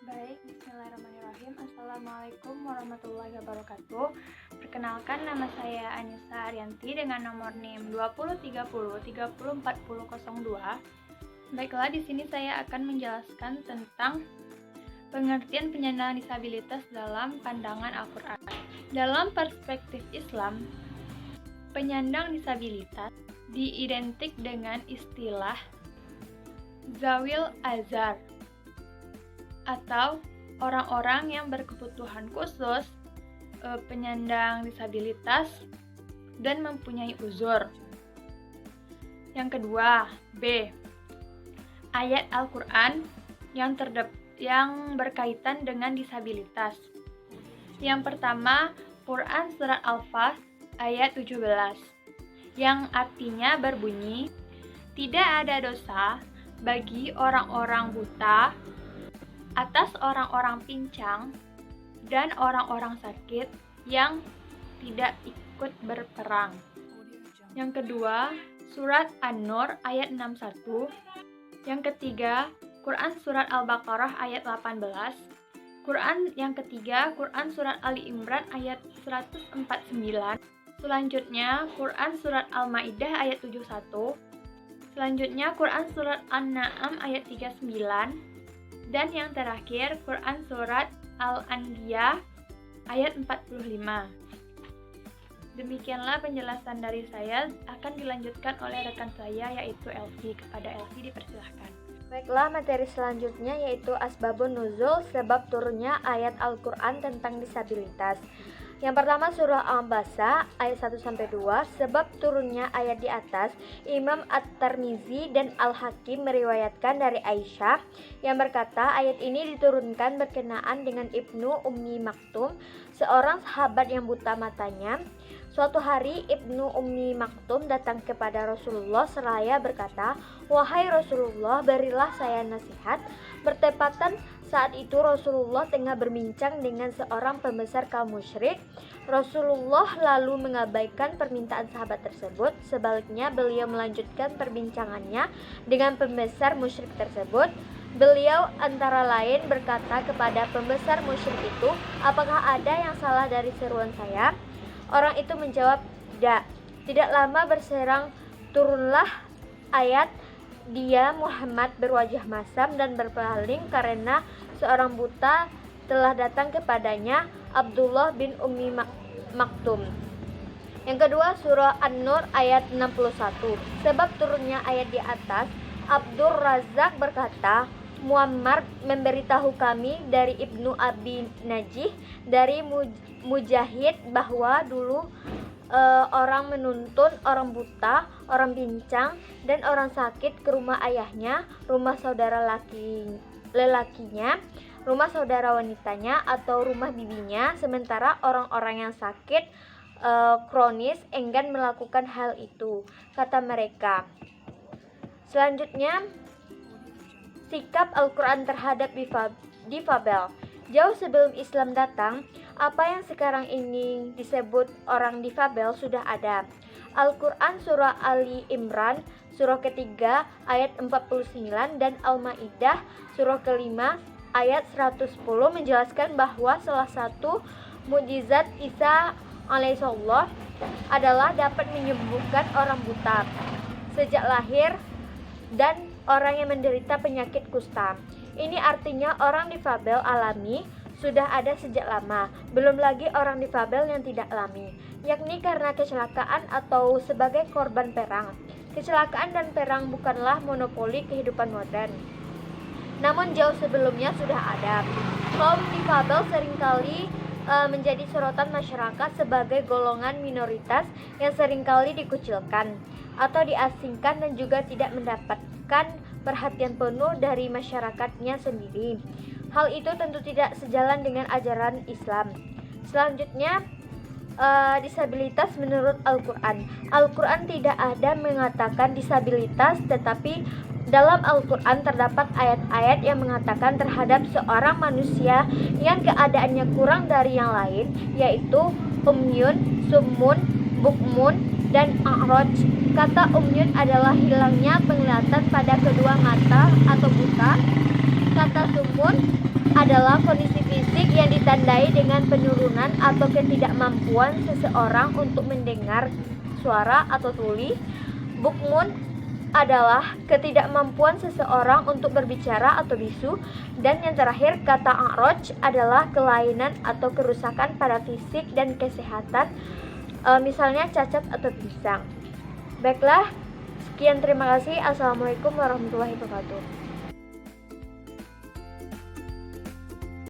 Baik, bismillahirrahmanirrahim. Assalamualaikum warahmatullahi wabarakatuh. Perkenalkan, nama saya Anissa Arianti dengan nomor NIM 2030304002. Baiklah, di sini saya akan menjelaskan tentang pengertian penyandang disabilitas dalam pandangan Al-Quran. Dalam perspektif Islam, penyandang disabilitas diidentik dengan istilah zawil azar atau orang-orang yang berkebutuhan khusus, penyandang disabilitas, dan mempunyai uzur. Yang kedua, B. Ayat Al-Quran yang berkaitan dengan disabilitas. Yang pertama, Quran Surat Al-Fat ayat 17, yang artinya berbunyi, "Tidak ada dosa bagi orang-orang buta, atas orang-orang pincang dan orang-orang sakit yang tidak ikut berperang." Yang kedua, Surat An-Nur ayat 61. Yang ketiga, Quran Surat Al-Baqarah ayat 18. Yang ketiga, Quran Surat Ali Imran ayat 149. Selanjutnya, Quran Surat Al-Maidah ayat 71. Selanjutnya, Quran Surat An-Na'am ayat 39. Dan yang terakhir, Quran Surat Al-Anbiya ayat 45. Demikianlah penjelasan dari saya, akan dilanjutkan oleh rekan saya yaitu Elvi. Kepada Elvi dipersilahkan. Baiklah, materi selanjutnya yaitu Asbabun Nuzul, sebab turunnya ayat Al-Quran tentang disabilitas. Yang pertama, surah Al-Baqarah ayat 1-2, sebab turunnya ayat di atas. Imam At-Tirmizi dan Al-Hakim meriwayatkan dari Aisyah yang berkata, ayat ini diturunkan berkenaan dengan Ibnu Ummi Maktum, seorang sahabat yang buta matanya. Suatu hari Ibnu Ummi Maktum datang kepada Rasulullah seraya berkata, "Wahai Rasulullah, berilah saya nasihat." Bertepatan saat itu Rasulullah tengah berbincang dengan seorang pembesar kaum musyrik. Rasulullah lalu mengabaikan permintaan sahabat tersebut. Sebaliknya beliau melanjutkan perbincangannya dengan pembesar musyrik tersebut. Beliau antara lain berkata kepada pembesar musyrik itu, "Apakah ada yang salah dari seruan saya?" Orang itu menjawab, "Tidak." Tidak lama berserang turunlah ayat, "Dia Muhammad berwajah masam dan berpaling karena seorang buta telah datang kepadanya, Abdullah bin Ummi Maktum." Yang kedua, surah An-Nur ayat 61. Sebab turunnya ayat di atas, Abdur Razak berkata, "Muammar memberitahu kami dari Ibnu Abi Najih dari Mujahid bahwa dulu orang menuntun orang buta, orang pincang, dan orang sakit ke rumah ayahnya, rumah saudara lelakinya, rumah saudara wanitanya, atau rumah bibinya, sementara orang-orang yang sakit kronis enggan melakukan hal itu," kata mereka. Selanjutnya, sikap Al-Quran terhadap difabel. Jauh sebelum Islam datang, apa yang sekarang ini disebut orang difabel sudah ada. Al-Quran surah Ali Imran surah ketiga ayat 49 dan Al-Maidah surah kelima ayat 110 menjelaskan bahwa salah satu mukjizat Isa alaihissalam adalah dapat menyembuhkan orang buta sejak lahir dan orang yang menderita penyakit kusta. Ini artinya orang difabel alami sudah ada sejak lama, belum lagi orang difabel yang tidak alami, yakni karena kecelakaan atau sebagai korban perang. Kecelakaan dan perang bukanlah monopoli kehidupan modern, namun jauh sebelumnya sudah ada. Kaum difabel seringkali menjadi sorotan masyarakat sebagai golongan minoritas yang seringkali dikucilkan atau diasingkan dan juga tidak mendapatkan perhatian penuh dari masyarakatnya sendiri. Hal itu tentu tidak sejalan dengan ajaran Islam. Selanjutnya, disabilitas menurut Al-Quran. Al-Quran tidak ada mengatakan disabilitas, tetapi dalam Al-Quran terdapat ayat-ayat yang mengatakan terhadap seorang manusia yang keadaannya kurang dari yang lain, yaitu umyun, summun, bukmun, dan a'raj. Kata umyun adalah hilangnya penglihatan pada kedua mata atau buta. Kata summun adalah adalah kondisi fisik yang ditandai dengan penurunan atau ketidakmampuan seseorang untuk mendengar suara atau tuli. Bukmun adalah ketidakmampuan seseorang untuk berbicara atau bisu. Dan yang terakhir, kata a'raj adalah kelainan atau kerusakan pada fisik dan kesehatan, misalnya cacat atau pinsang. Baiklah, sekian, terima kasih. Assalamualaikum warahmatullahi wabarakatuh.